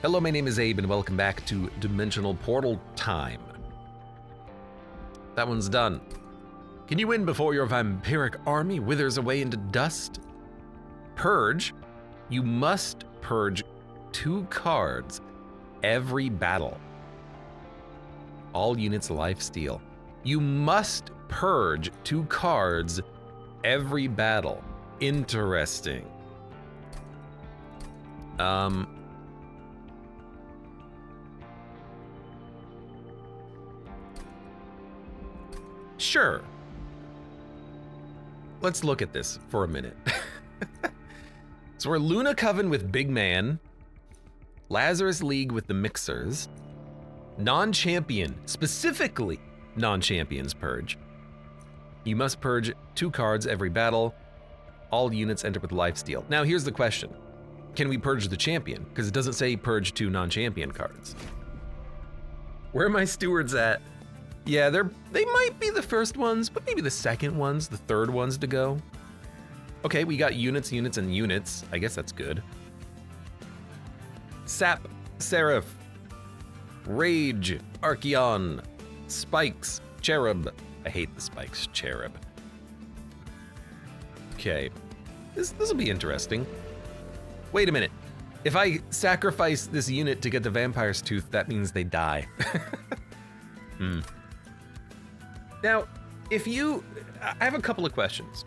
Hello, my name is Abe, and welcome back to Dimensional Portal Time. That one's done. Can you win before your vampiric army withers away into dust? Purge. You must purge 2 cards every battle. All units lifesteal. You must purge 2 cards every battle. Interesting. Sure. Let's look at this for a minute. So we're Luna Coven with Big Man, Lazarus League with the Mixers, non-champion, specifically non-champions purge. You must purge 2 cards every battle. All units enter with lifesteal. Now here's the question. Can we purge the champion? Because it doesn't say purge 2 non-champion cards. Where are my stewards at? Yeah, they might be the first ones, but maybe the second ones, the third ones to go. Okay, we got units, units, and units. I guess that's good. Sap, Seraph, Rage, Archeon, Spikes, Cherub. I hate the Spikes, Cherub. Okay, this will be interesting. Wait a minute. If I sacrifice this unit to get the Vampire's Tooth, that means they die. Now, I have a couple of questions.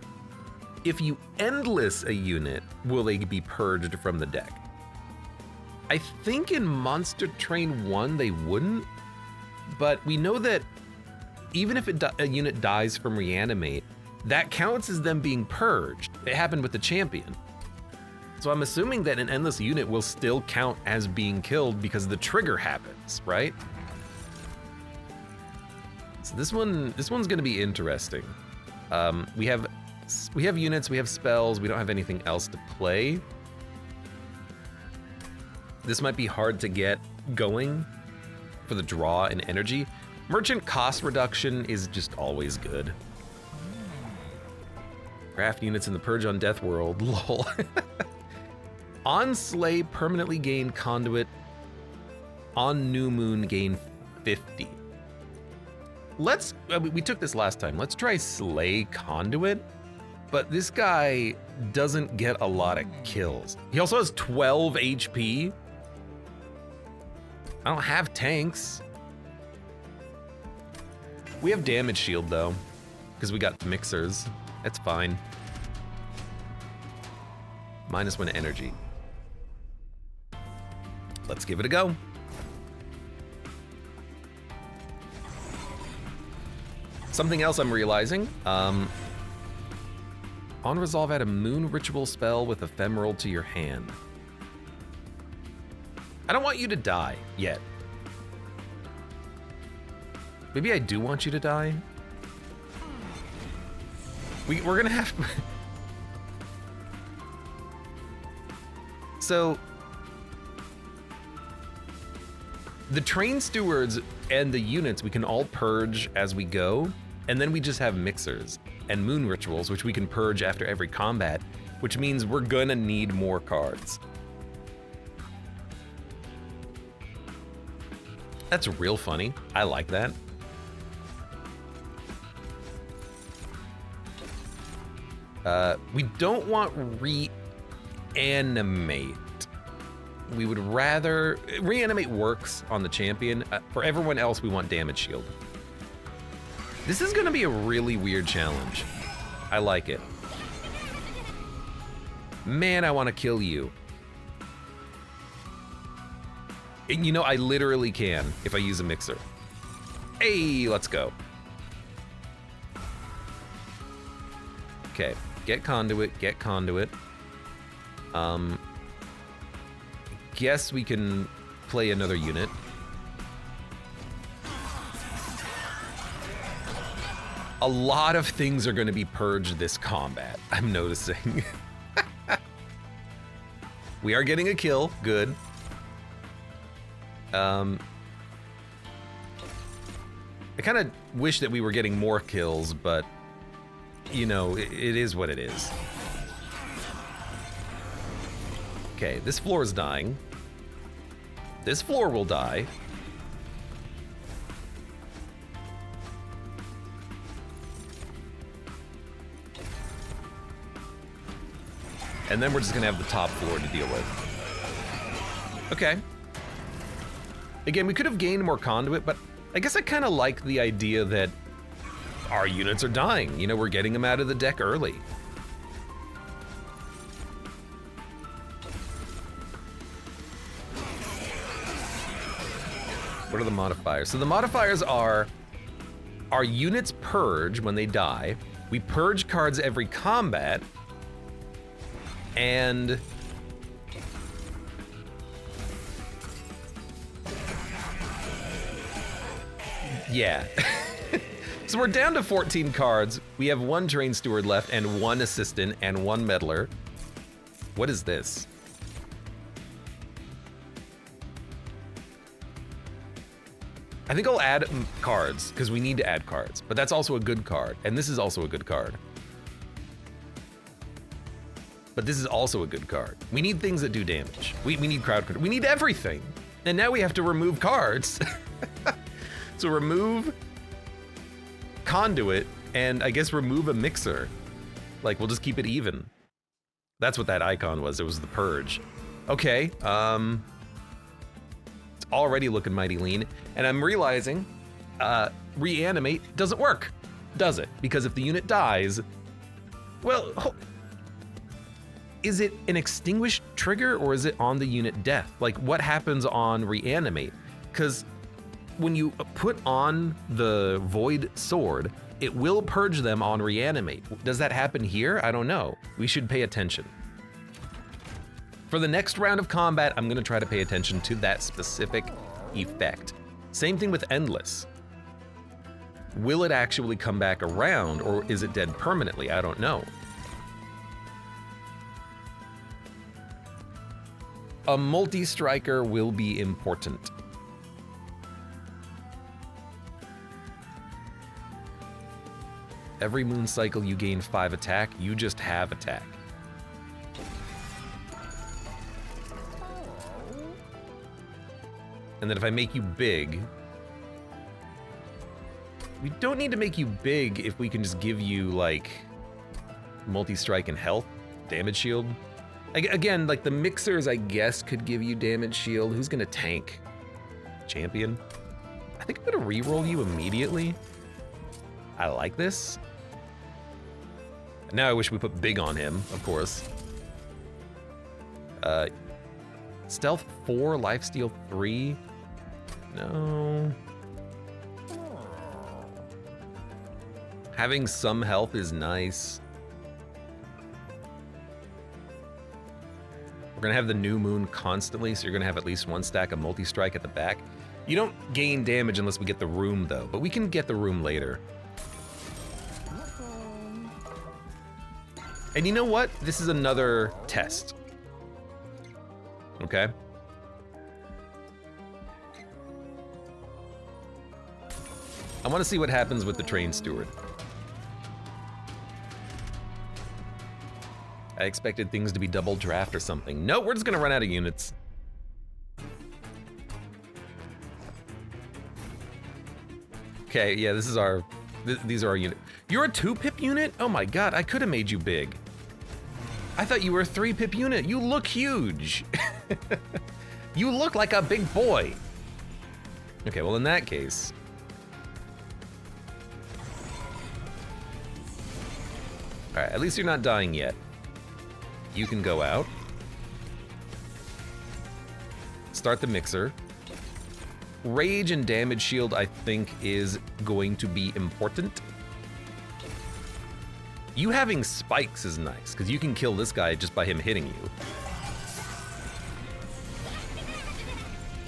If you endless a unit, will they be purged from the deck? I think in Monster Train 1 they wouldn't, but we know that even if a unit dies from reanimate, that counts as them being purged. It happened with the champion. So I'm assuming that an endless unit will still count as being killed because the trigger happens, right? So this one's gonna be interesting. We have units, we have spells, we don't have anything else to play. This might be hard to get going for the draw and energy. Merchant cost reduction is just always good. Craft units in the Purge on Death world, lol. On Slay, permanently gain Conduit. On New Moon, gain 50. We took this last time. Let's try Slay Conduit, but this guy doesn't get a lot of kills. He also has 12 HP. I don't have tanks. We have damage shield though, because we got the Mixers. That's fine. -1 energy. Let's give it a go. Something else I'm realizing, on resolve, add a moon ritual spell with ephemeral to your hand. I don't want you to die yet. Maybe I do want you to die. We're gonna have to. So the train stewards and the units we can all purge as we go, and then we just have mixers and moon rituals, which we can purge after every combat, which means we're gonna need more cards. That's real funny. I like that. We don't want reanimate. We would rather, reanimate works on the champion. For everyone else, we want damage shield. This is gonna be a really weird challenge. I like it. Man, I wanna kill you. And you know, I literally can if I use a mixer. Hey, let's go. Okay, get conduit, get conduit. Guess we can play another unit. A lot of things are gonna be purged this combat, I'm noticing. We are getting a kill, good. I kind of wish that we were getting more kills, but you know, it is what it is. Okay, this floor is dying. This floor will die. And then we're just gonna have the top floor to deal with. Okay. Again, we could have gained more conduit, but I guess I kind of like the idea that our units are dying. You know, we're getting them out of the deck early. What are the modifiers? So the modifiers are our units purge when they die. We purge cards every combat. And yeah. So we're down to 14 cards. We have 1 Train Steward left and 1 Assistant and 1 Meddler. What is this? I think I'll add cards because we need to add cards, but that's also a good card. And this is also a good card. But this is also a good card. We need things that do damage. We need crowd control. We need everything. And now we have to remove cards. So remove conduit and I guess remove a mixer. Like we'll just keep it even. That's what that icon was. It was the purge. Okay. It's already looking mighty lean. And I'm realizing reanimate doesn't work, does it? Because if the unit dies, well, is it an extinguished trigger or is it on the unit death? Like what happens on reanimate? Because when you put on the void sword, it will purge them on reanimate. Does that happen here? I don't know. We should pay attention. For the next round of combat, I'm gonna try to pay attention to that specific effect. Same thing with endless. Will it actually come back around or is it dead permanently? I don't know. A multi-striker will be important. Every moon cycle you gain 5 attack, you just have attack. And then if I make you big, we don't need to make you big if we can just give you like multi-strike and health, damage shield. Again, like the mixers, I guess, could give you damage shield. Who's gonna tank? Champion? I think I'm gonna reroll you immediately. I like this. Now I wish we put big on him, of course. Stealth 4, lifesteal 3. No. Having some health is nice. We're gonna have the new moon constantly, so you're gonna have at least 1 stack of multi-strike at the back. You don't gain damage unless we get the room though, but we can get the room later. And you know what? This is another test. Okay? I want to see what happens with the Train Steward. I expected things to be double draft or something. No, we're just gonna run out of units. Okay, yeah, this is our, these are our units. You're a 2-pip unit? Oh my god, I could have made you big. I thought you were a 3-pip unit. You look huge. You look like a big boy. Okay, well in that case. All right, at least you're not dying yet. You can go out. Start the mixer. Rage and damage shield, I think, is going to be important. You having spikes is nice, because you can kill this guy just by him hitting you.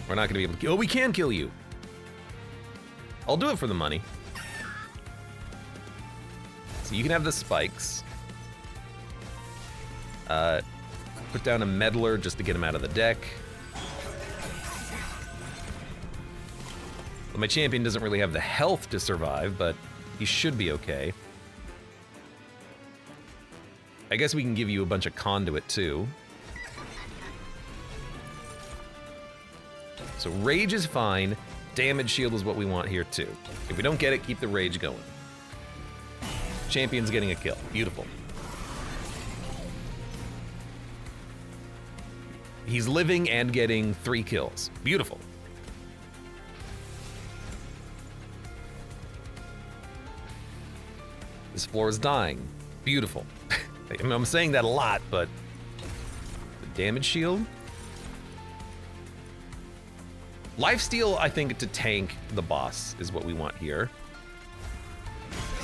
We're not gonna be able to kill, oh, we can kill you. I'll do it for the money. So you can have the spikes. Put down a meddler just to get him out of the deck. Well, my champion doesn't really have the health to survive, but he should be okay. I guess we can give you a bunch of conduit too. So rage is fine. Damage shield is what we want here too. If we don't get it, keep the rage going. Champion's getting a kill. Beautiful. He's living and getting 3 kills. Beautiful. This floor is dying. Beautiful. I mean, I'm saying that a lot, but the damage shield. Lifesteal, I think, to tank the boss is what we want here.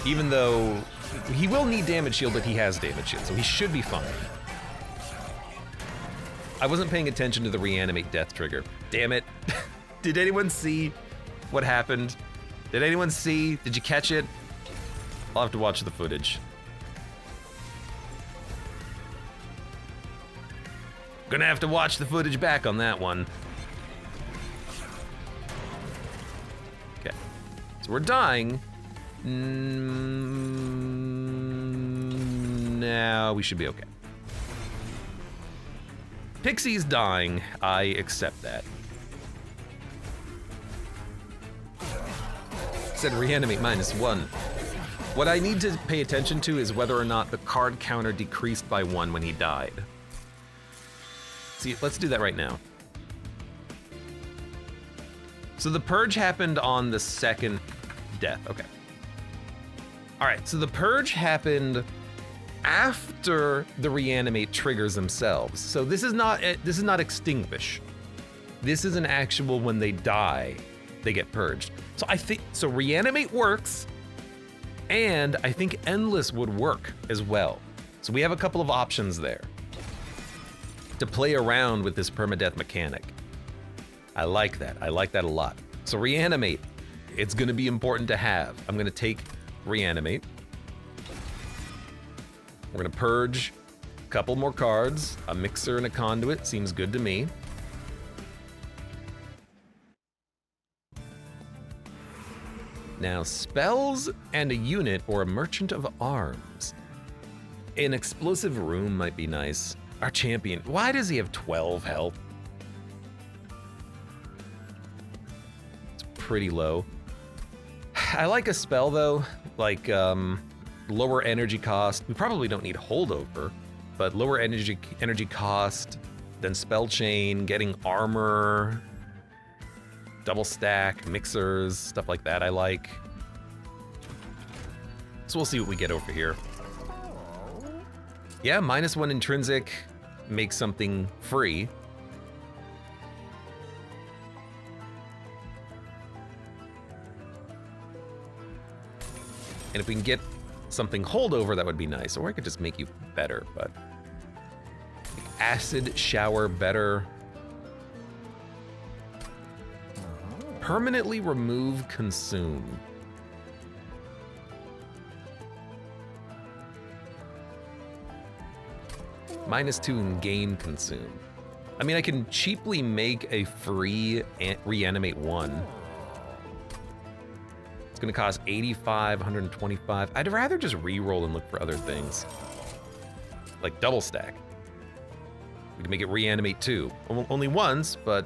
Even though he will need damage shield, but he has damage shield, so he should be fine. I wasn't paying attention to the reanimate death trigger. Damn it. Did anyone see what happened? Did anyone see? Did you catch it? I'll have to watch the footage. Gonna have to watch the footage back on that one. Okay, so we're dying. Now we should be okay. Pixie's dying. I accept that. Said reanimate -1. What I need to pay attention to is whether or not the card counter decreased by 1 when he died. See, let's do that right now. So the purge happened on the 2nd death. Okay. All right, so the purge happened after the reanimate triggers themselves. So this is not extinguish. This is an actual when they die, they get purged. So I think so reanimate works, and I think endless would work as well. So we have a couple of options there to play around with this permadeath mechanic. I like that. I like that a lot. So reanimate, it's going to be important to have. I'm going to take reanimate. We're gonna purge a couple more cards. A mixer and a conduit seems good to me. Now spells and a unit or a merchant of arms. An explosive room might be nice. Our champion, why does he have 12 health? It's pretty low. I like a spell though, like lower energy cost. We probably don't need holdover, but lower energy cost than spell chain, getting armor, double stack, mixers, stuff like that I like. So we'll see what we get over here. Yeah, -1 intrinsic makes something free. And if we can get something holdover, that would be nice. Or I could just make you better, but acid shower better. Permanently remove consume. -2 and gain consume. I mean, I can cheaply make a free reanimate 1. It's gonna cost 85, 125. I'd rather just re-roll and look for other things. Like double stack. We can make it reanimate 2. Only once, but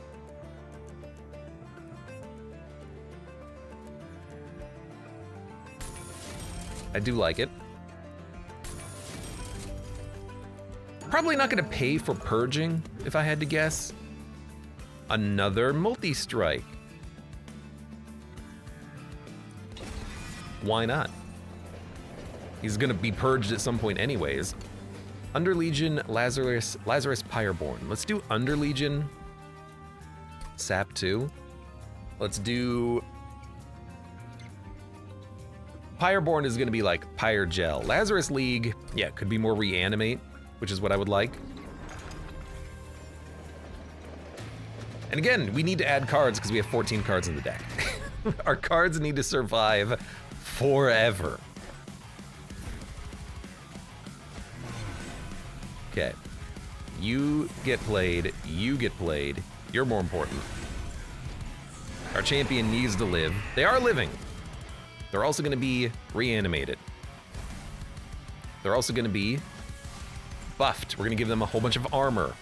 I do like it. Probably not gonna pay for purging, if I had to guess. Another multi-strike. Why not? He's gonna be purged at some point anyways. Underlegion, Lazarus Pyreborn. Let's do Underlegion. Sap 2. Let's do... Pyreborn is gonna be like Pyre Gel. Lazarus League, yeah, could be more reanimate, which is what I would like. And again, we need to add cards because we have 14 cards in the deck. Our cards need to survive forever. Okay. You get played, you get played. You're more important. Our champion needs to live. They are living. They're also gonna be reanimated. They're also gonna be buffed. We're gonna give them a whole bunch of armor.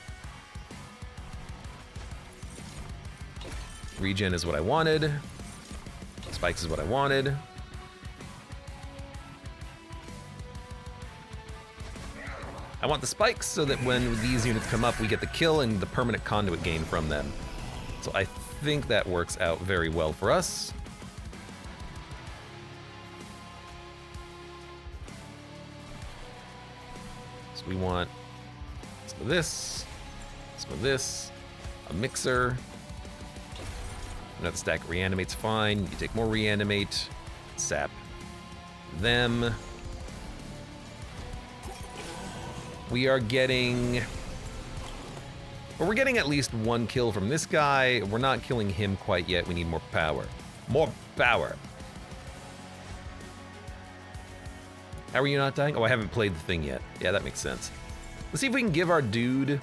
Regen is what I wanted. Spikes is what I wanted. I want the spikes so that when these units come up, we get the kill and the permanent conduit gain from them. So I think that works out very well for us. So we want some of this, some of this, a mixer. Another stack reanimate's fine. You take more reanimate, sap them. We are getting... Well, we're getting at least one kill from this guy. We're not killing him quite yet. We need more power. More power. How are you not dying? Oh, I haven't played the thing yet. Yeah, that makes sense. Let's see if we can give our dude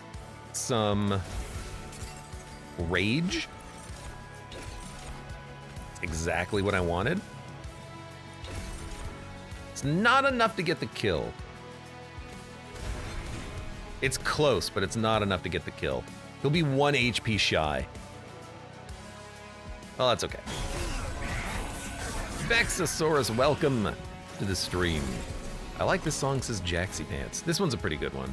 some rage. That's exactly what I wanted. It's not enough to get the kill. It's close, but it's not enough to get the kill. He'll be 1 HP shy. Well, that's okay. Vexasaurus, welcome to the stream. I like this song, says Jaxie Pants. This one's a pretty good one.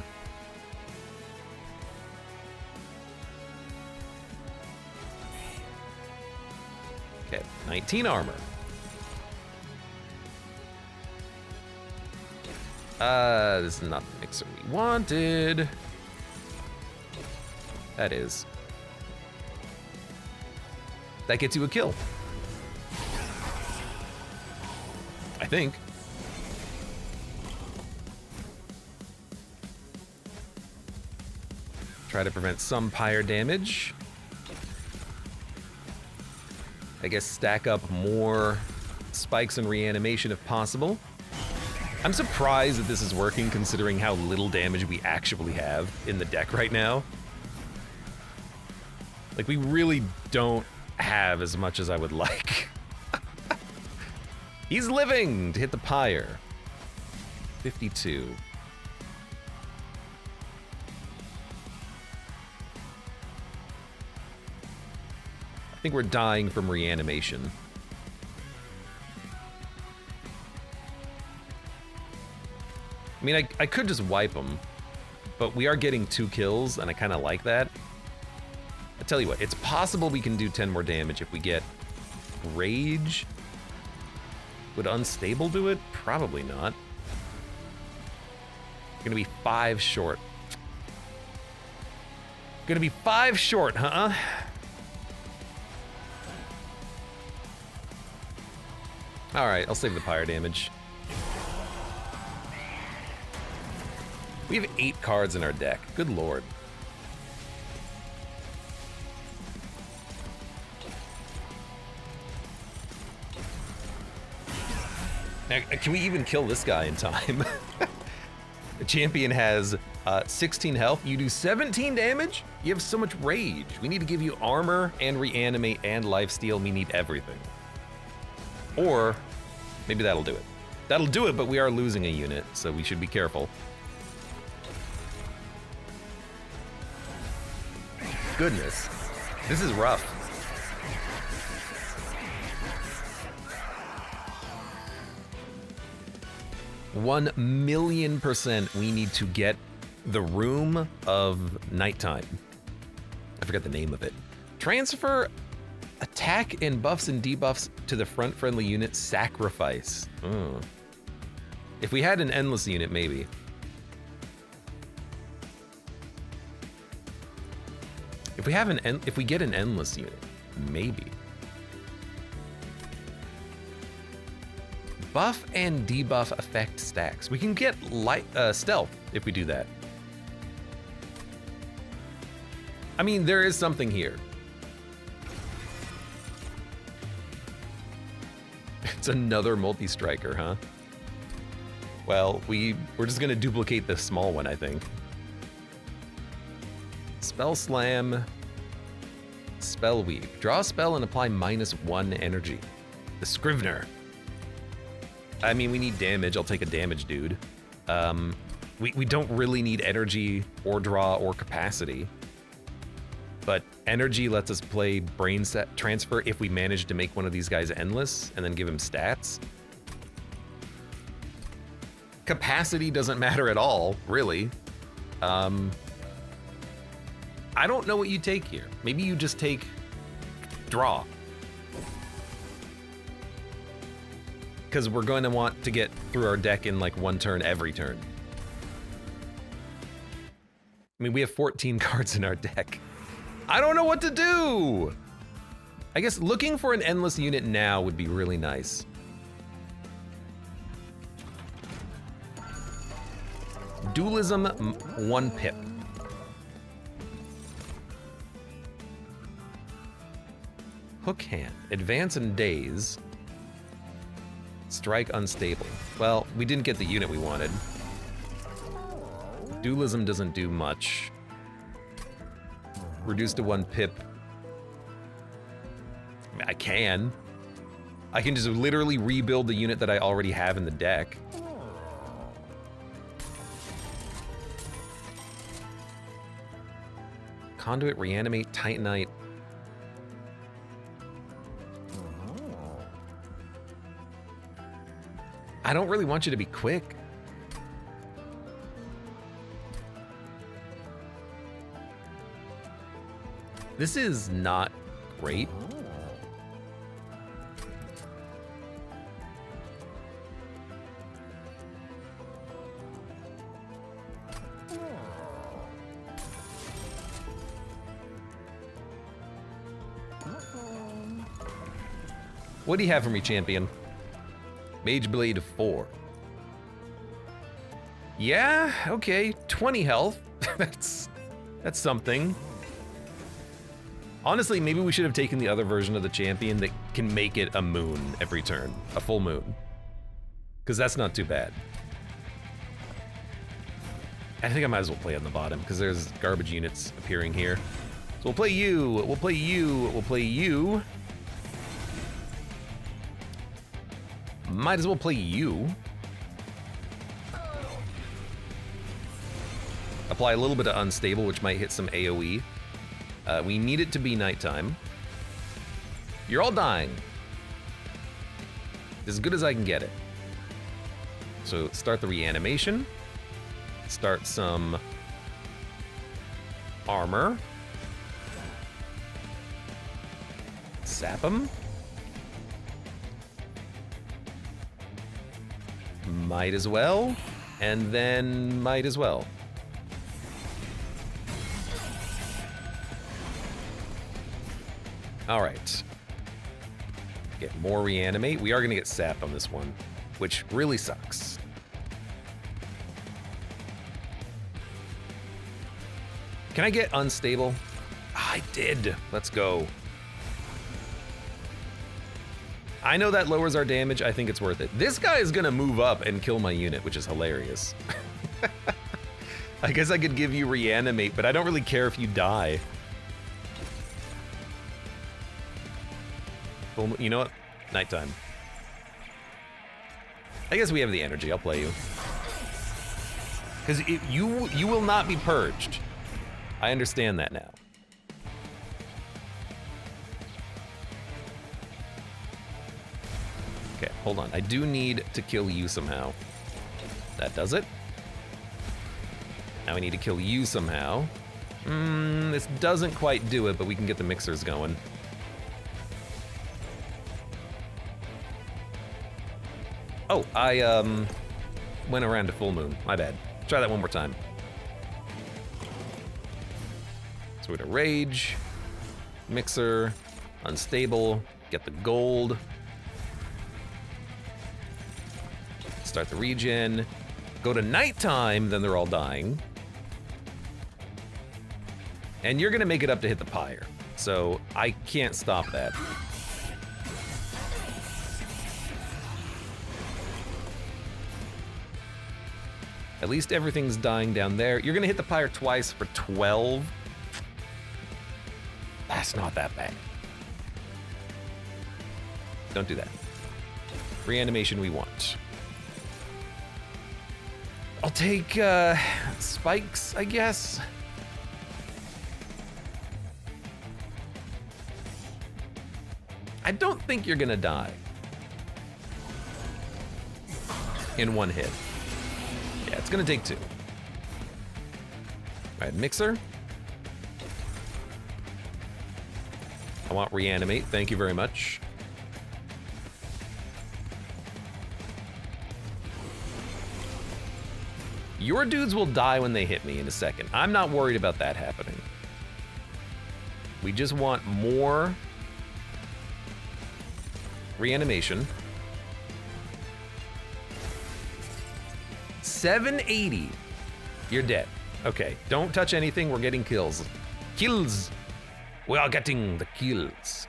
Okay, 19 armor. This is not the mixer we wanted. That is. That gets you a kill. I think. Try to prevent some pyre damage. I guess stack up more spikes and reanimation if possible. I'm surprised that this is working considering how little damage we actually have in the deck right now. Like, we really don't have as much as I would like. He's living to hit the pyre. 52. I think we're dying from reanimation. I mean, I could just wipe him, but we are getting 2 kills, and I kind of like that. I tell you what, it's possible we can do 10 more damage if we get Rage. Would Unstable do it? Probably not. Gonna be 5 short. Gonna be 5 short, huh? All right, I'll save the pyre damage. We have 8 cards in our deck. Good lord. Now, can we even kill this guy in time? The champion has 16 health. You do 17 damage? You have so much rage. We need to give you armor and reanimate and lifesteal. We need everything. Or maybe that'll do it. That'll do it, but we are losing a unit, so we should be careful. Goodness, this is rough. $1,000,000% we need to get the Room of Nighttime. I forgot the name of it. Transfer attack and buffs and debuffs to the front friendly unit. Sacrifice. If we had an endless unit, maybe. If we get an endless unit, maybe. Buff and debuff effect stacks. We can get stealth if we do that. I mean, there is something here. It's another multi-striker, huh? Well, we're just gonna duplicate the small one, I think. Spell Slam. Spell Weave. Draw a spell and apply -1 energy. The Scrivener. I mean, we need damage. I'll take a damage dude. We don't really need energy or draw or capacity. But energy lets us play brain set transfer if we manage to make one of these guys endless and then give him stats. Capacity doesn't matter at all, really. I don't know what you take here. Maybe you just take draw. Because we're going to want to get through our deck in like one turn every turn. I mean, we have 14 cards in our deck. I don't know what to do. I guess looking for an endless unit now would be really nice. Dualism, 1 pip. Hook hand, advance and daze. Strike unstable. Well, we didn't get the unit we wanted. Dualism doesn't do much. Reduced to 1 pip. I mean, I can just literally rebuild the unit that I already have in the deck. Conduit, reanimate, titanite. I don't really want you to be quick. This is not great. What do you have for me, champion? Mage Blade 4. Yeah, okay, 20 health. That's something. Honestly, maybe we should have taken the other version of the champion that can make it a moon every turn, a full moon. Because that's not too bad. I think I might as well play on the bottom because there's garbage units appearing here. So we'll play you, we'll play you, we'll play you. Might as well play you. Apply a little bit of unstable, which might hit some AoE. We need it to be nighttime. You're all dying. As good as I can get it. So start the reanimation. Start some armor. Sap him. Might as well. And then might as well. All right. Get more reanimate. We are going to get sapped on this one, which really sucks. Can I get unstable? I did. Let's go. I know that lowers our damage. I think it's worth it. This guy is going to move up and kill my unit, which is hilarious. I guess I could give you reanimate, but I don't really care if you die. You know what? Nighttime. I guess we have the energy. I'll play you. Because you will not be purged. I understand that now. Okay, hold on. I do need to kill you somehow. That does it. Now we need to kill you somehow. This doesn't quite do it, but we can get the mixers going. Oh, I went around to full moon. My bad. Try that one more time. So we're gonna rage, mixer, unstable, get the gold. Start the regen. Go to nighttime, then they're all dying. And you're gonna make it up to hit the pyre. So I can't stop that. At least everything's dying down there. You're gonna hit the pyre twice for 12. That's not that bad. Don't do that. Reanimation we want. I'll take spikes, I guess. I don't think you're gonna die in one hit. Yeah, it's gonna take 2. All right, Mixer. I want Reanimate, thank you very much. Your dudes will die when they hit me in a second. I'm not worried about that happening. We just want more reanimation. 780. You're dead. Okay, don't touch anything. We're getting kills. Kills. We are getting the kills.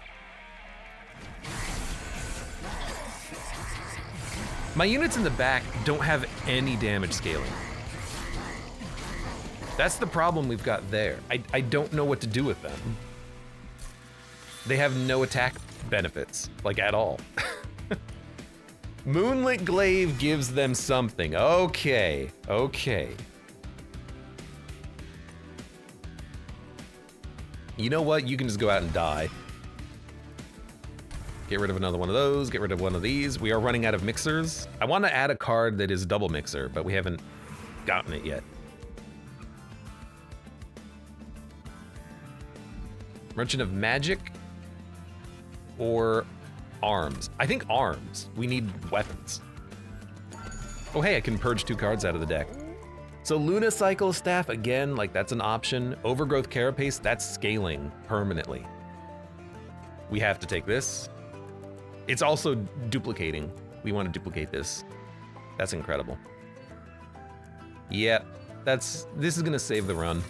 My units in the back don't have any damage scaling. That's the problem we've got there. I don't know what to do with them. They have no attack benefits, like at all. Moonlit Glaive gives them something. Okay, okay. You know what? You can just go out and die. Get rid of another one of those, get rid of one of these. We are running out of mixers. I want to add a card that is double mixer, but we haven't gotten it yet. Merchant of Magic or arms? I think arms. We need weapons. Oh hey, I can purge 2 cards out of the deck. So Luna Cycle Staff, again, like that's an option. Overgrowth Carapace, that's scaling permanently. We have to take this. It's also duplicating. We want to duplicate this. That's incredible. Yeah, this is gonna save the run.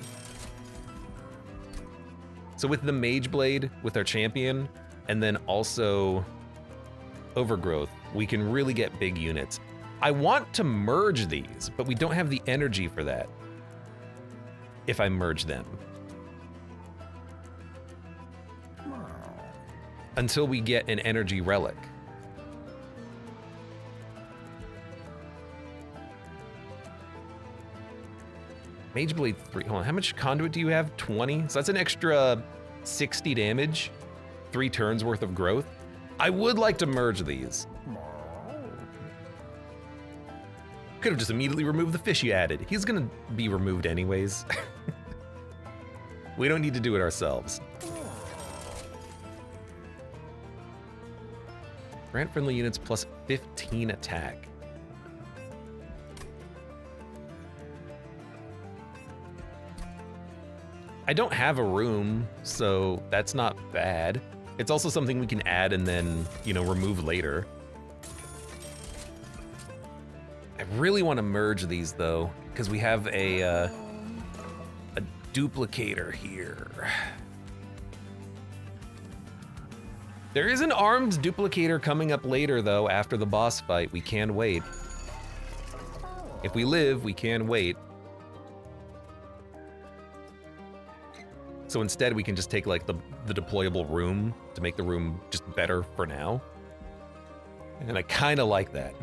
So with the Mage Blade, with our champion, and then also Overgrowth, we can really get big units. I want to merge these, but we don't have the energy for that if I merge them. Until we get an energy relic. Mage Blade 3, hold on, how much conduit do you have? 20? So that's an extra 60 damage, 3 turns worth of growth. I would like to merge these. Could have just immediately removed the fish you added. He's gonna be removed anyways. We don't need to do it ourselves. Grant friendly units plus 15 attack. I don't have a room, so that's not bad. It's also something we can add and then, you know, remove later. I really want to merge these though, because we have a duplicator here. There is an armed duplicator coming up later though, after the boss fight. We can wait. If we live, we can wait. So instead we can just take like the deployable room to make the room just better for now. And I kind of like that.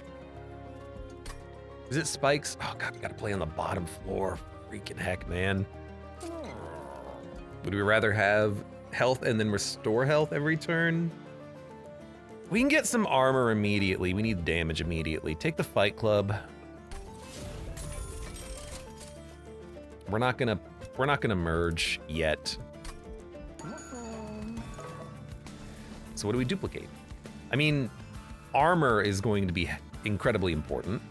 Is it spikes? Oh God, we gotta play on the bottom floor. Freaking heck, man. Would we rather have health and then restore health every turn? We can get some armor immediately. We need damage immediately. Take the Fight Club. We're not gonna merge yet. So what do we duplicate? I mean, armor is going to be incredibly important.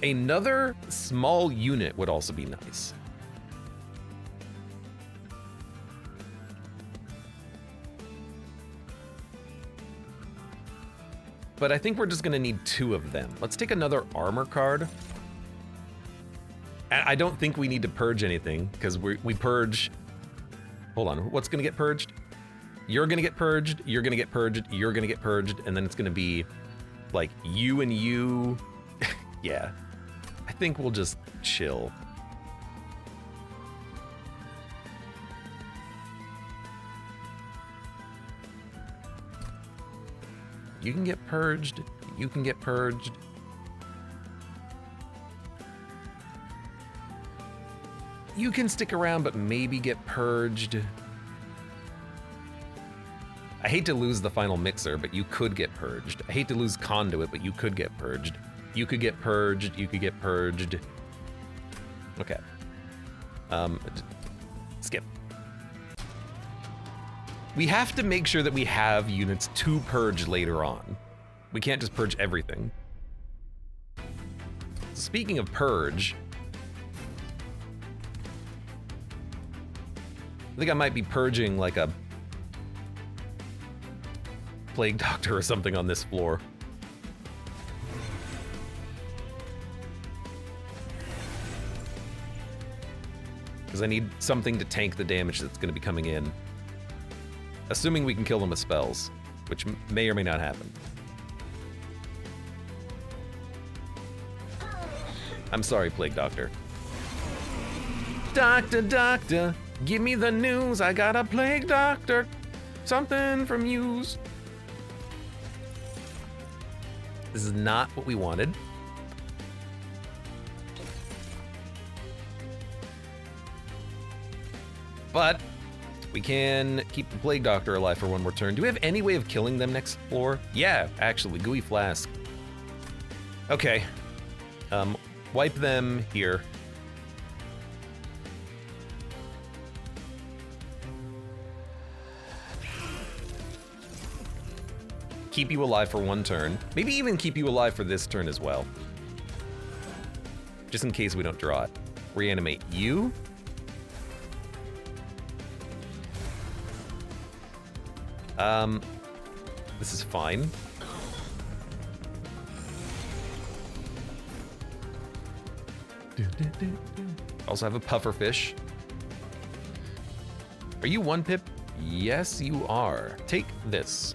Another small unit would also be nice. But I think we're just gonna need 2 of them. Let's take another armor card. I don't think we need to purge anything because we purge. Hold on, what's gonna get purged? You're gonna get purged, you're gonna get purged, you're gonna get purged, and then it's gonna be like you and you. Yeah, I think we'll just chill. You can get purged, you can get purged. You can stick around, but maybe get purged. I hate to lose the final mixer, but you could get purged. I hate to lose conduit, but you could get purged. You could get purged, you could get purged. Okay. Skip. We have to make sure that we have units to purge later on. We can't just purge everything. Speaking of purge, I think I might be purging like a plague doctor or something on this floor. Because I need something to tank the damage that's going to be coming in. Assuming we can kill them with spells, which may or may not happen. I'm sorry, Plague Doctor. Doctor, doctor, give me the news. I got a Plague Doctor. Something from yous. This is not what we wanted. But we can keep the Plague Doctor alive for one more turn. Do we have any way of killing them next floor? Yeah, actually, Gooey Flask. Okay. Wipe them here. Keep you alive for one turn. Maybe even keep you alive for this turn as well. Just in case we don't draw it. Reanimate you. This is fine. Also have a pufferfish. Are you one pip? Yes, you are. Take this.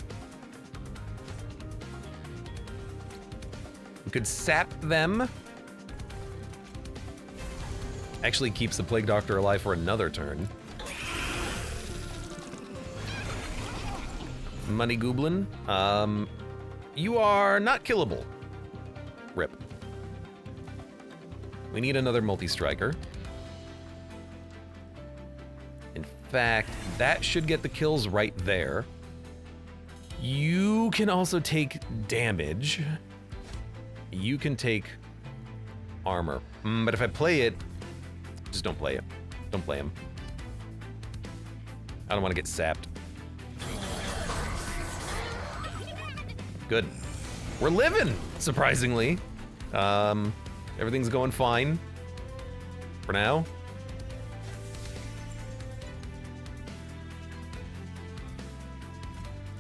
We could sap them. Actually keeps the Plague Doctor alive for another turn. Money Goblin. You are not killable. Rip. We need another multi-striker. In fact, that should get the kills right there. You can also take damage. You can take armor. But if I play it, just don't play it. Don't play him. I don't want to get sapped. Good. We're living, surprisingly. Everything's going fine for now.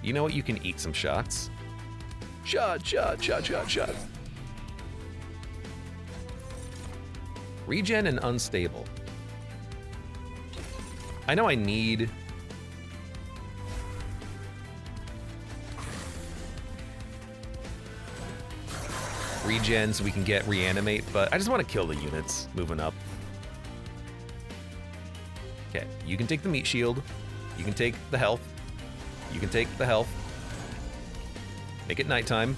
You know what? You can eat some shots. Shot. Regen and unstable. I know I need... regen so we can get reanimate, but I just want to kill the units moving up. Okay, you can take the meat shield. You can take the health. You can take the health. Make it nighttime.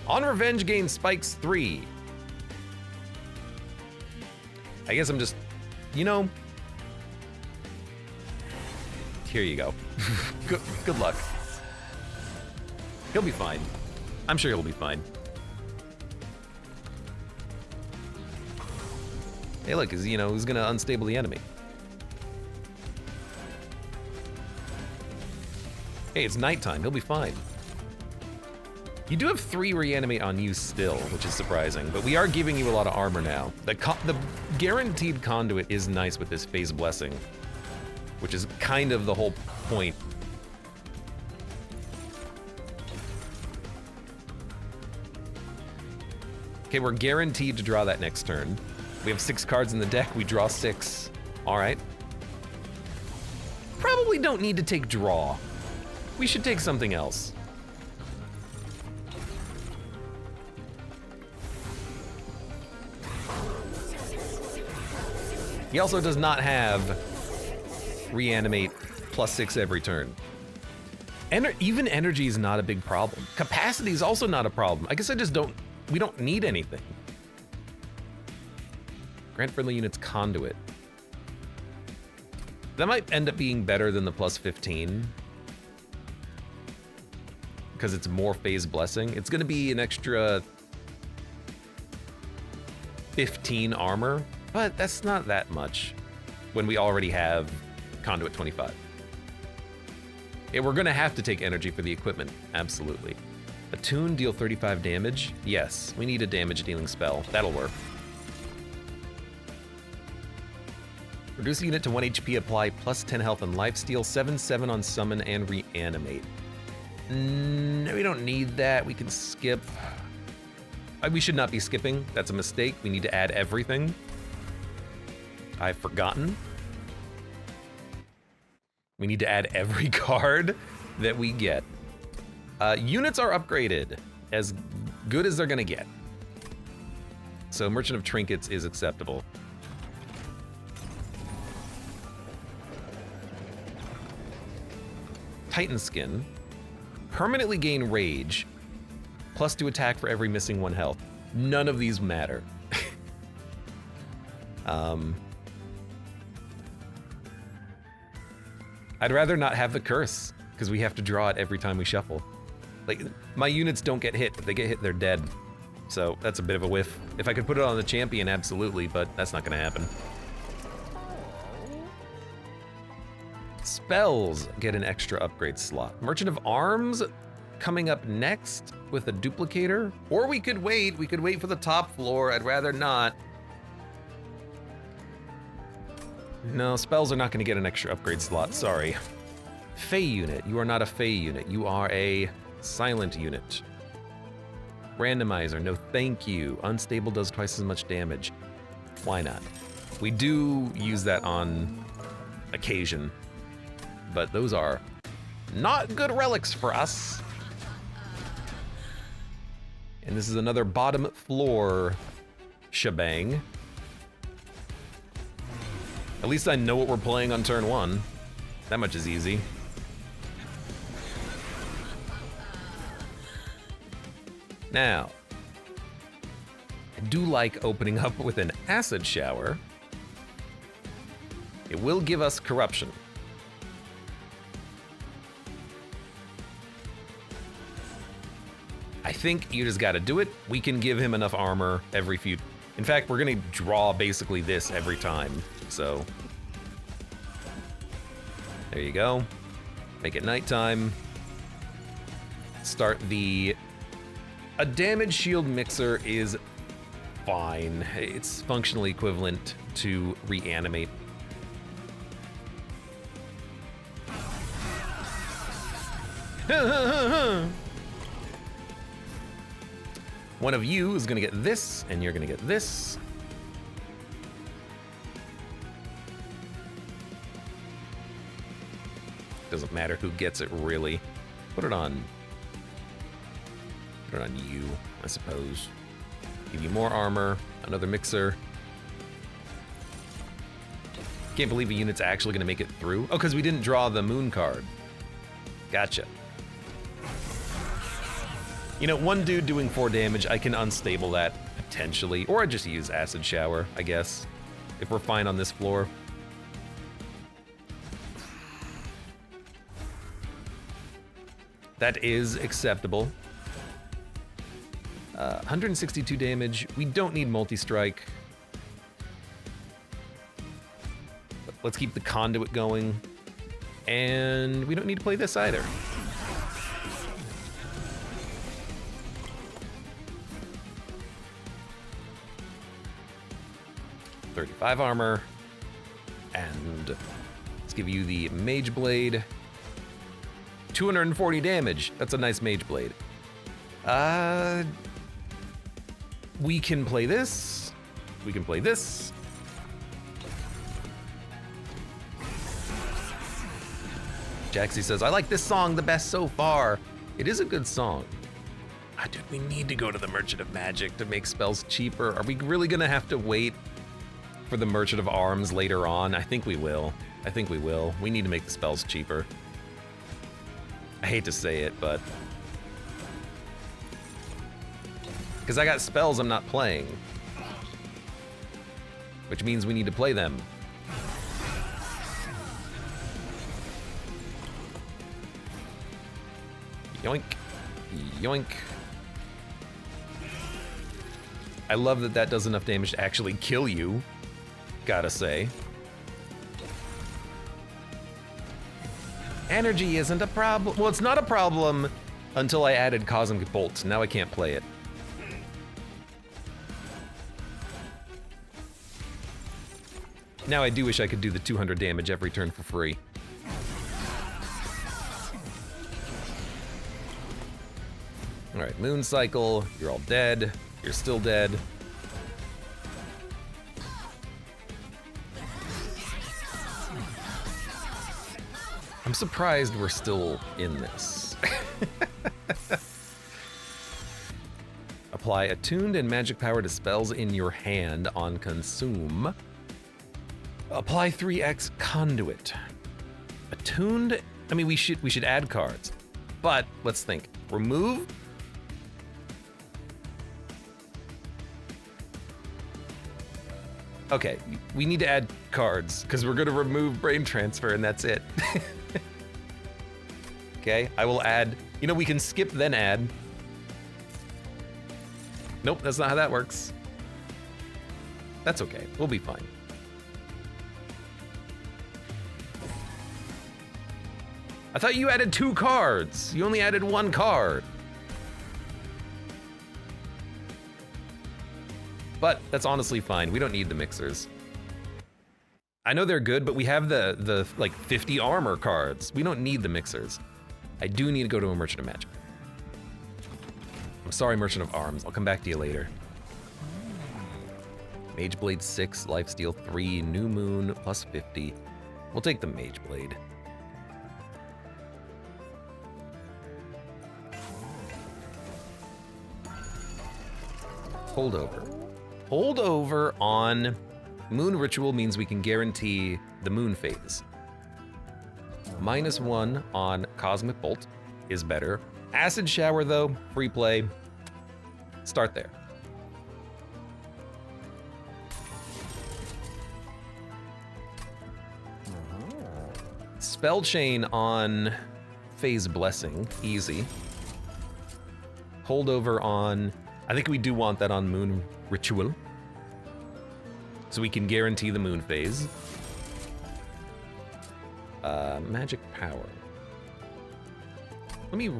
On revenge gain spikes 3. I guess I'm just, you know, here you go. Good luck. He'll be fine. I'm sure he'll be fine. Hey, look, you know, who's gonna unstable the enemy? Hey, it's nighttime. He'll be fine. You do have 3 reanimate on you still, which is surprising, but we are giving you a lot of armor now. The guaranteed conduit is nice with this phase blessing, which is kind of the whole point. Okay, we're guaranteed to draw that next turn. We have 6 cards in the deck, we draw 6. All right. Probably don't need to take draw. We should take something else. He also does not have reanimate +6 every turn. Even energy is not a big problem. Capacity is also not a problem. I guess we don't need anything. Grant friendly units conduit. That might end up being better than the +15. because it's more phase blessing. It's going to be an extra 15 armor, but that's not that much when we already have Conduit 25. Yeah, we're going to have to take energy for the equipment, absolutely. Attune, deal 35 damage. Yes, we need a damage dealing spell. That'll work. Reduce a unit to 1 HP, apply plus 10 health and lifesteal, 7/7 on summon and reanimate. No, we don't need that. We can skip. We should not be skipping. That's a mistake. We need to add everything. I've forgotten. We need to add every card that we get. Units are upgraded as good as they're gonna get. So Merchant of Trinkets is acceptable. Titan Skin. Permanently gain rage. Plus 2 attack for every missing 1 health. None of these matter. I'd rather not have the curse, because we have to draw it every time we shuffle. Like, my units don't get hit. If they get hit, they're dead. So that's a bit of a whiff. If I could put it on the champion, absolutely, but that's not gonna happen. Spells get an extra upgrade slot. Merchant of Arms coming up next with a duplicator. Or we could wait for the top floor. I'd rather not. No, spells are not gonna get an extra upgrade slot, sorry. Fey unit, you are not a Fey unit. You are a silent unit. Randomizer, no thank you. Unstable does twice as much damage. Why not? We do use that on occasion, but those are not good relics for us. And this is another bottom floor shebang. At least I know what we're playing on turn 1. That much is easy. Now, I do like opening up with an acid shower. It will give us corruption. I think you just gotta do it. We can give him enough armor every few... In fact, we're gonna draw basically this every time, so... There you go. Make it nighttime. Start the... A damage shield mixer is fine. It's functionally equivalent to reanimate. One of you is gonna get this, and you're gonna get this. Doesn't matter who gets it, really. Put it on you, I suppose. Give you more armor, another mixer. Can't believe a unit's actually gonna make it through. Oh, because we didn't draw the moon card. Gotcha. You know, one dude doing 4 damage, I can unstable that, potentially. Or I just use Acid Shower, I guess, if we're fine on this floor. That is acceptable. 162 damage. We don't need multi-strike. Let's keep the conduit going. And we don't need to play this either. .35 armor. And let's give you the Mage Blade. 240 damage. That's a nice Mage Blade. We can play this. We can play this. Jaxie says, I like this song the best so far. It is a good song. Dude, we need to go to the Merchant of Magic to make spells cheaper. Are we really gonna have to wait for the Merchant of Arms later on? I think we will. I think we will. We need to make the spells cheaper. I hate to say it, but... because I got spells I'm not playing. Which means we need to play them. Yoink. Yoink. I love that that does enough damage to actually kill you, gotta say. Energy isn't a problem. Well, it's not a problem until I added Cosmic Bolt. Now I can't play it. Now I do wish I could do the 200 damage every turn for free. All right, Moon Cycle, you're all dead. You're still dead. I'm surprised we're still in this. Apply attuned and magic power to spells in your hand on consume. Apply 3x conduit. Attuned, I mean we should add cards. But let's think. Remove. Okay, we need to add cards because we're gonna remove brain transfer and that's it. Okay, I will add, you know, we can skip then add. Nope, that's not how that works. That's okay, we'll be fine. I thought you added 2 cards. You only added 1 card. But that's honestly fine. We don't need the mixers. I know they're good, but we have the like 50 armor cards. We don't need the mixers. I do need to go to a Merchant of Magic. I'm sorry, Merchant of Arms. I'll come back to you later. Mage Blade 6, Lifesteal 3, New Moon plus 50. We'll take the Mage Blade. Holdover. Holdover on Moon Ritual means we can guarantee the moon phase. -1 on Cosmic Bolt is better. Acid Shower though, free play. Start there. Spell Chain on Phase Blessing, easy. Holdover on, I think we do want that on Moon Ritual. So we can guarantee the moon phase. Magic Power. Let me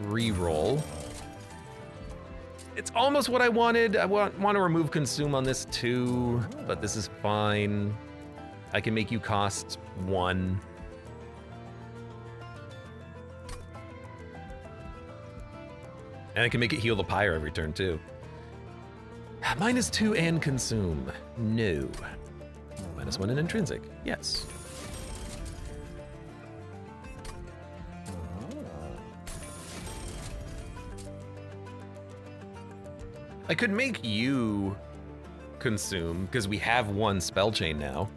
re-roll. It's almost what I wanted. I want to remove Consume on this too, but this is fine. I can make you cost 1. And I can make it heal the Pyre every turn too. -2 and Consume. No. -1 and Intrinsic. Yes. I could make you Consume because we have 1 Spell Chain now.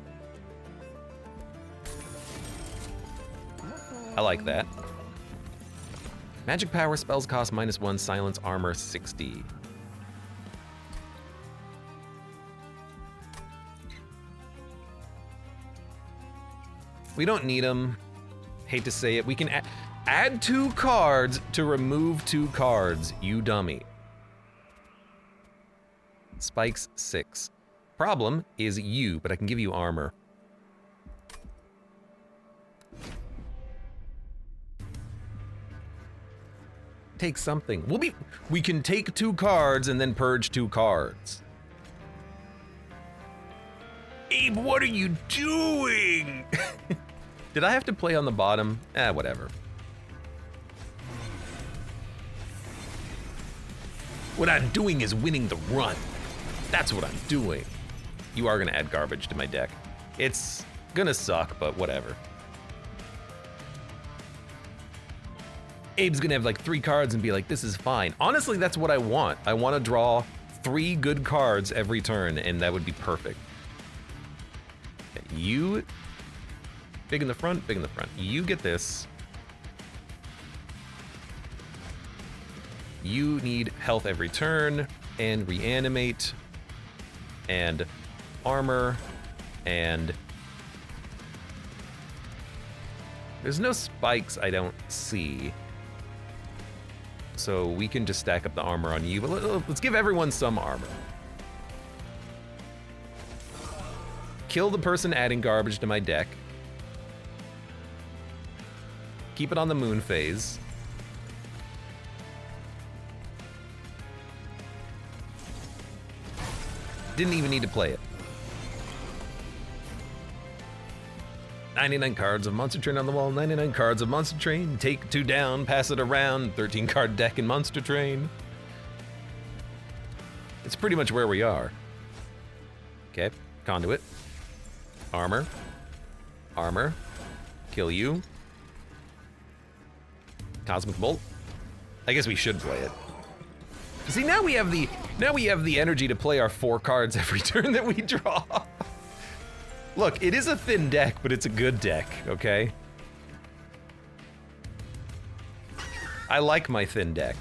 I like that. Magic Power spells cost -1, silence armor 60. We don't need them. Hate to say it. We can add 2 cards to remove 2 cards, you dummy. Spikes 6. Problem is you, but I can give you armor. Take something. We can take 2 cards and then purge 2 cards. Abe, what are you doing? Did I have to play on the bottom? Whatever. What I'm doing is winning the run. That's what I'm doing. You are gonna add garbage to my deck. It's gonna suck, but whatever. Abe's gonna have like 3 cards and be like, this is fine. Honestly, that's what I want. I wanna draw 3 good cards every turn, and that would be perfect. Okay, you, big in the front, big in the front. You get this. You need health every turn, and reanimate, and armor, and there's no spikes I don't see. So we can just stack up the armor on you, but let's give everyone some armor. Kill the person adding garbage to my deck. Keep it on the moon phase. Didn't even need to play it. 99 cards of Monster Train on the wall, 99 cards of Monster Train. Take 2 down, pass it around, 13 card deck in Monster Train. It's pretty much where we are. Okay, conduit. Armor. Armor. Kill you. Cosmic Bolt. I guess we should play it. See, now we have the energy to play our 4 cards every turn that we draw. Look, it is a thin deck, but it's a good deck, okay? I like my thin deck.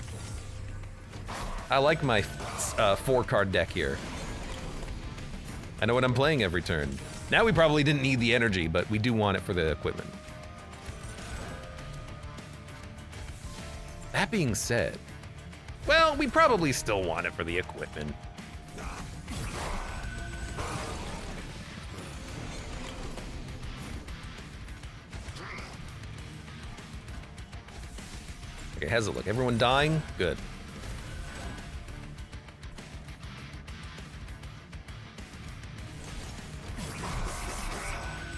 I like my 4-card deck here. I know what I'm playing every turn. Now we probably didn't need the energy, but we do want it for the equipment. That being said, well, we probably still want it for the equipment. Okay, how's it look? Everyone dying? Good.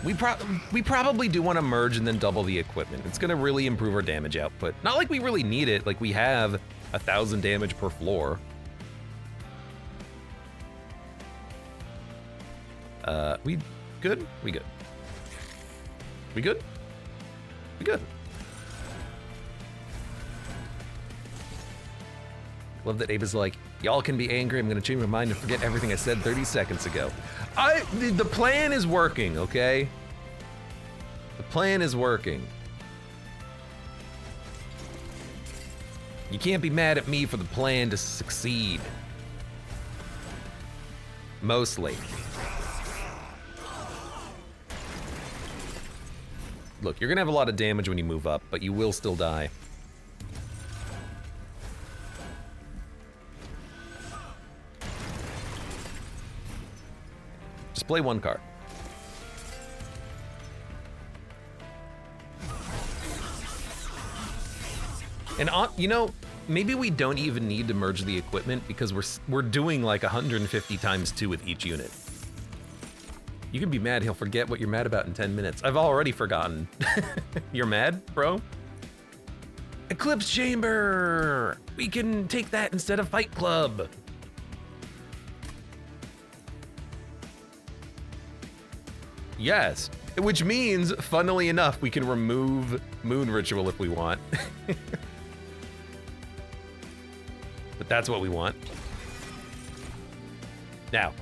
We probably do want to merge and then double the equipment. It's gonna really improve our damage output. Not like we really need it, like we have 1,000 damage per floor. We good? We good. We good? We good. Love that Abe is like, y'all can be angry, I'm gonna change my mind and forget everything I said 30 seconds ago. The plan is working, okay? The plan is working. You can't be mad at me for the plan to succeed. Mostly. Look, you're gonna have a lot of damage when you move up, but you will still die. Just play 1 card. And you know, maybe we don't even need to merge the equipment because we're doing like 150 times 2 with each unit. You can be mad, he'll forget what you're mad about in 10 minutes. I've already forgotten. You're mad, bro? Eclipse Chamber! We can take that instead of Fight Club. Yes, which means, funnily enough, we can remove Moon Ritual if we want. But that's what we want. Now,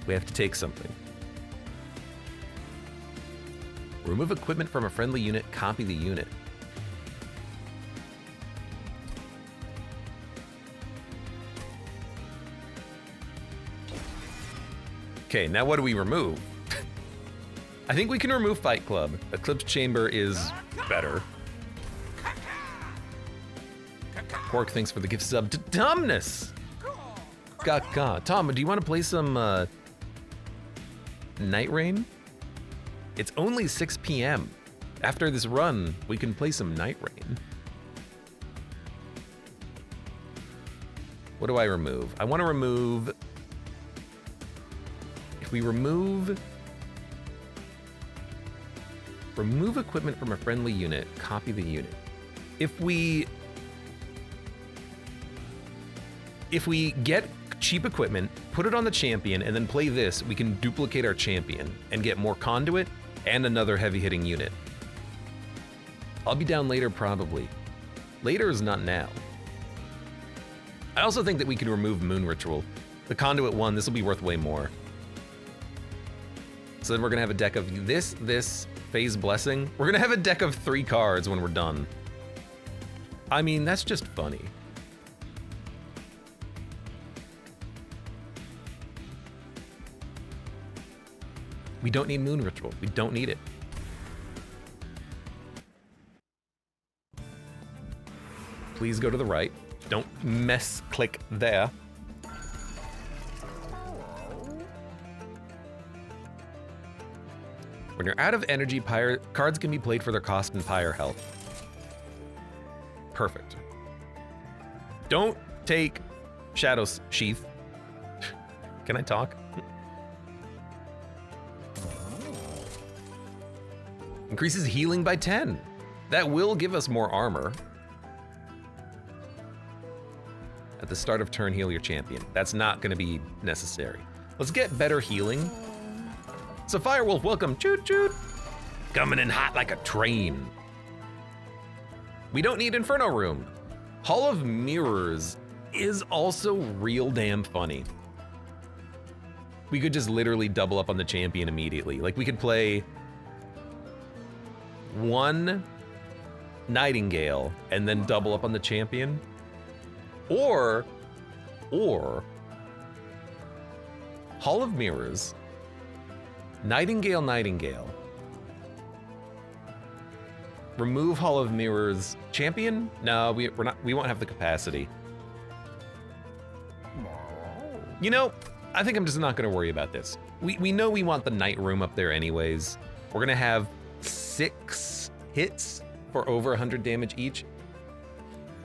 we have to take something. Remove equipment from a friendly unit, copy the unit. Okay, now what do we remove? I think we can remove Fight Club. Eclipse Chamber is better. Quark, thanks for the gift sub to Dumbness. Gaga. Tom, do you want to play some Night Rain? It's only 6 p.m. After this run, we can play some Night Rain. What do I remove? I want to remove... If we remove equipment from a friendly unit, copy the unit. If we get cheap equipment, put it on the champion, and then play this, we can duplicate our champion and get more conduit and another heavy-hitting unit. I'll be down later, probably. Later is not now. I also think that we can remove Moon Ritual. The conduit one, this will be worth way more. So then we're gonna have a deck of this, Phase Blessing. We're gonna have a deck of 3 cards when we're done. I mean, that's just funny. We don't need Moon Ritual. We don't need it. Please go to the right. Don't mess click there. When you're out of energy, Pyre cards can be played for their cost and Pyre health. Perfect. Don't take Shadow Sheath. Can I talk? Increases healing by 10. That will give us more armor. At the start of turn, heal your champion. That's not going to be necessary. Let's get better healing. So Firewolf, welcome. Choot choot. Coming in hot like a train. We don't need Inferno Room. Hall of Mirrors is also real damn funny. We could just literally double up on the champion immediately. Like we could play 1 Nightingale and then double up on the champion. Or Hall of Mirrors, Nightingale, Nightingale. Remove Hall of Mirrors champion? No, we won't have the capacity. You know, I think I'm just not gonna worry about this. We know we want the Night Room up there anyways. We're gonna have 6 hits for over 100 damage each.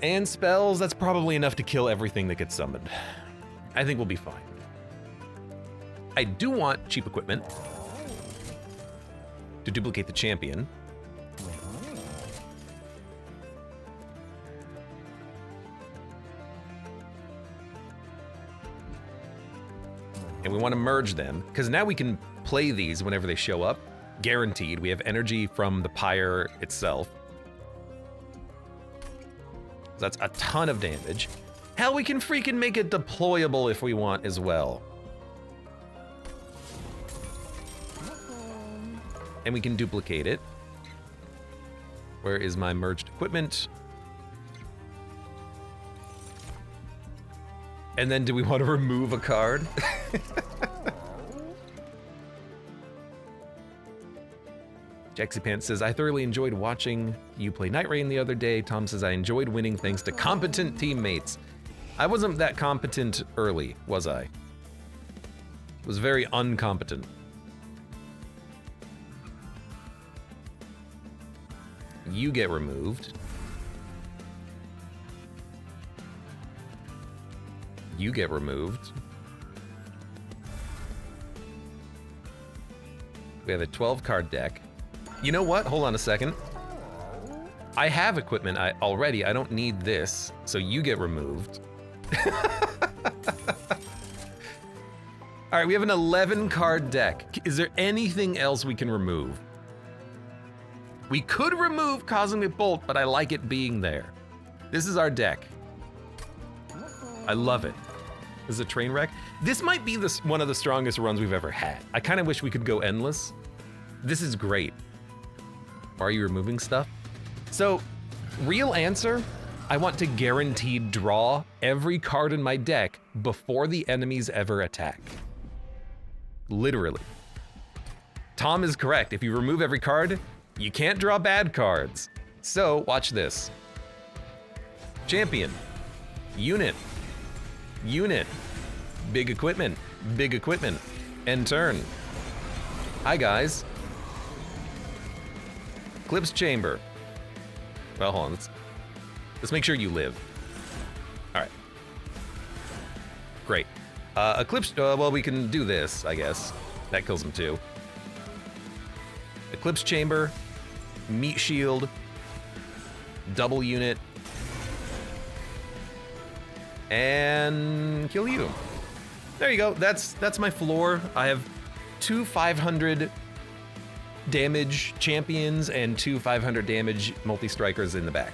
And spells, that's probably enough to kill everything that gets summoned. I think we'll be fine. I do want cheap equipment to duplicate the champion. And we want to merge them, because now we can play these whenever they show up. Guaranteed. We have energy from the Pyre itself. So that's a ton of damage. Hell, we can freaking make it deployable if we want as well. And we can duplicate it. Where is my merged equipment? And then do we want to remove a card? Jaxie says, I thoroughly enjoyed watching you play Night Rain the other day. Tom says, I enjoyed winning thanks to competent teammates. I wasn't that competent early, was I? Was very uncompetent. You get removed. You get removed. We have a 12 card deck. You know what? Hold on a second. I have equipment already. I don't need this, so you get removed. All right, we have an 11 card deck. Is there anything else we can remove? We could remove Cosmic Bolt, but I like it being there. This is our deck. I love it. This is a train wreck. This might be one of the strongest runs we've ever had. I kind of wish we could go endless. This is great. Are you removing stuff? So, real answer, I want to guaranteed draw every card in my deck before the enemies ever attack. Literally. Tom is correct. If you remove every card, you can't draw bad cards. So, watch this. Champion. Unit. Unit. Big equipment. Big equipment. End turn. Hi, guys. Eclipse Chamber. Well, hold on. Let's make sure you live. All right. Great. Eclipse, well, we can do this, I guess. That kills him too. Eclipse Chamber, Meat Shield, double unit, and kill you. There you go. That's my floor. I have 2 500 damage champions and 2 500 damage multi-strikers in the back.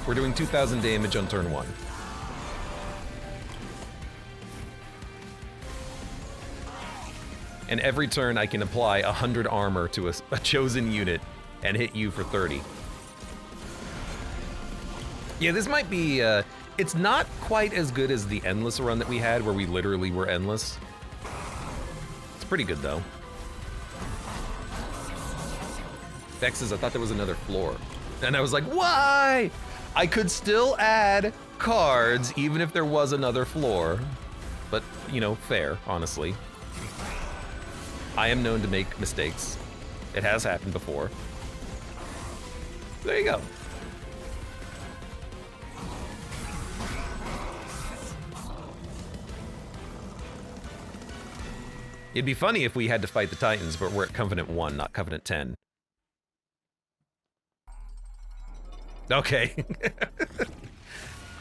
We're doing 2,000 damage on turn 1. And every turn I can apply 100 armor to a chosen unit and hit you for 30. Yeah, this might be, it's not quite as good as the endless run that we had where we literally were endless. It's pretty good though. Vex says, I thought there was another floor. And I was like, why? I could still add cards even if there was another floor. But, you know, fair, honestly. I am known to make mistakes. It has happened before. There you go. It'd be funny if we had to fight the Titans, but we're at Covenant 1, not Covenant 10. Okay.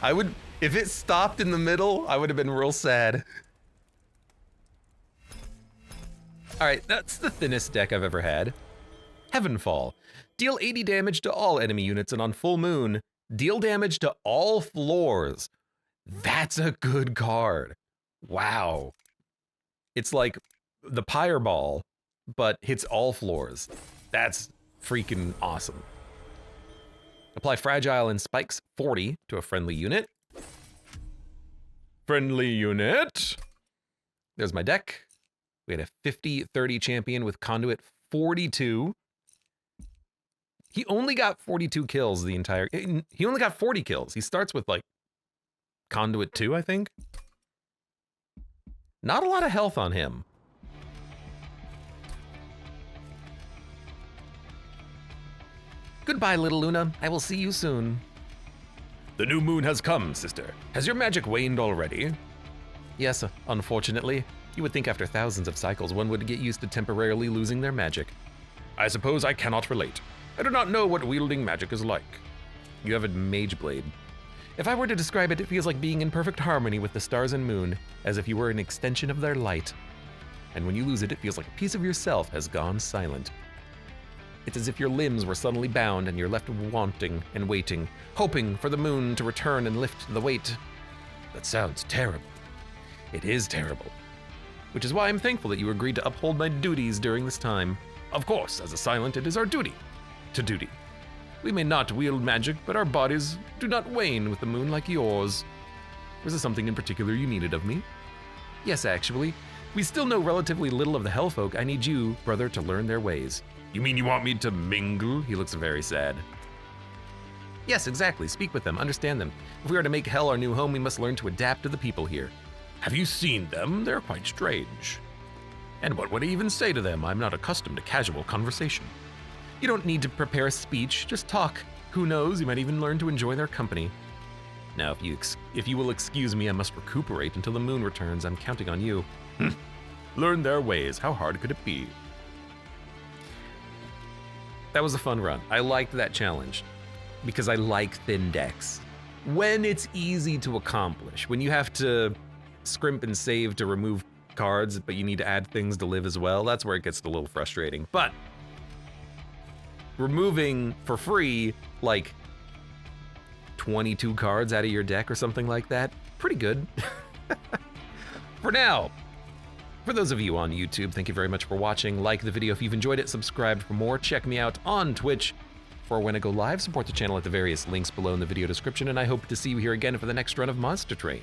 I would, if it stopped in the middle, I would have been real sad. All right, that's the thinnest deck I've ever had. Heavenfall. Deal 80 damage to all enemy units, and on full moon, deal damage to all floors. That's a good card. Wow. It's like the Pyre ball, but hits all floors. That's freaking awesome. Apply Fragile and Spikes 40 to a friendly unit. Friendly unit. There's my deck. We had a 50-30 champion with Conduit 42. He only got 42 kills the entire... He only got 40 kills. He starts with, like, Conduit 2, I think. Not a lot of health on him. Goodbye, little Luna. I will see you soon. The new moon has come, sister. Has your magic waned already? Yes, unfortunately. You would think after thousands of cycles one would get used to temporarily losing their magic. I suppose I cannot relate. I do not know what wielding magic is like. You have a mage blade. If I were to describe it, it feels like being in perfect harmony with the stars and moon, as if you were an extension of their light. And when you lose it, it feels like a piece of yourself has gone silent. It's as if your limbs were suddenly bound and you're left wanting and waiting, hoping for the moon to return and lift the weight. That sounds terrible. It is terrible. Which is why I'm thankful that you agreed to uphold my duties during this time. Of course, as a silent, it is our duty to duty. We may not wield magic, but our bodies do not wane with the moon like yours. Was there something in particular you needed of me? Yes, actually. We still know relatively little of the Hellfolk. I need you, brother, to learn their ways. You mean you want me to mingle? He looks very sad. Yes, exactly. Speak with them, understand them. If we are to make Hell our new home, we must learn to adapt to the people here. Have you seen them? They're quite strange. And what would I even say to them? I'm not accustomed to casual conversation. You don't need to prepare a speech, just talk. Who knows, you might even learn to enjoy their company. Now, if you will excuse me, I must recuperate until the moon returns. I'm counting on you. Learn their ways. How hard could it be? That was a fun run. I liked that challenge because I like thin decks. When it's easy to accomplish, when you have to scrimp and save to remove cards, but you need to add things to live as well, that's where it gets a little frustrating. But removing for free like 22 cards out of your deck or something like that, pretty good. For now, for those of you on YouTube, thank you very much for watching. Like the video if you've enjoyed it, subscribe for more. Check me out on Twitch for when I go live. Support the channel at the various links below in the video description, and I hope to see you here again for the next run of Monster Train.